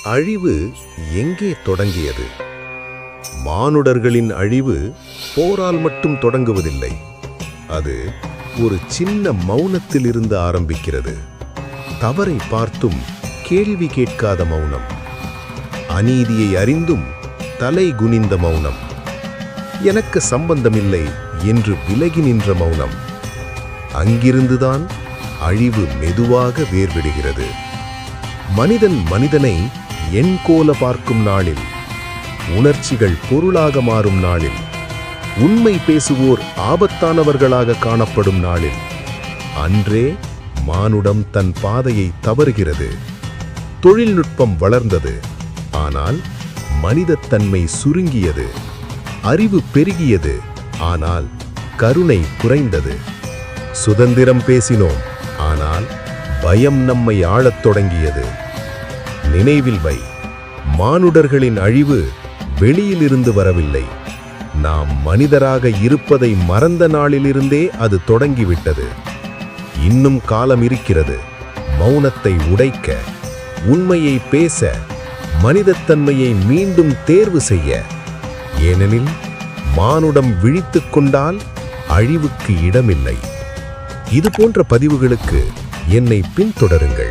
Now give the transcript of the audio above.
அழிவு எங்கே தொடங்கியது? மானுடர்களின் அழிவு போரால் மட்டும் தொடங்குவதில்லை. அது ஒரு சின்ன மௌனத்திலிருந்து ஆரம்பிக்கிறது. தவறை பார்த்தும் கேள்வி கேட்காத மௌனம், அநீதியை அறிந்தும் தலை குனிந்த மௌனம், எனக்கு சம்பந்தமில்லை என்று விலகி நின்ற மௌனம். அங்கிருந்துதான் அழிவு மெதுவாக வேர்விடுகிறது. மனிதன் மனிதனை எண்கோல பார்க்கும் நாளில், உணர்ச்சிகள் பொருளாக மாறும் நாளில், உண்மை பேசுவோர் ஆபத்தானவர்களாக காணப்படும் நாளில், அன்றே மானுடம் தன் பாதையை தவறுகிறது. தொழில்நுட்பம் வளர்ந்தது, ஆனால் மனிதத்தன்மை சுருங்கியது. அறிவு பெருகியது, ஆனால் கருணை குறைந்தது. சுதந்திரம் பேசினோம், ஆனால் பயம் நம்மை ஆளத் தொடங்கியது. நினைவில் வை, மானுடர்களின் அழிவு வெளியிலிருந்து வரவில்லை. நாம் மனிதராக இருப்பதை மறந்த நாளிலிருந்தே அது தொடங்கிவிட்டது. இன்னும் காலம் இருக்கிறது, மௌனத்தை உடைக்க, உண்மையை பேச, மனிதத்தன்மையை மீண்டும் தேர்வு செய்ய. ஏனெனில் மானுடம் விழித்துக் கொண்டால் அழிவுக்கு இடமில்லை. இது போன்ற பதிவுகளுக்கு என்னை பின்தொடருங்கள்.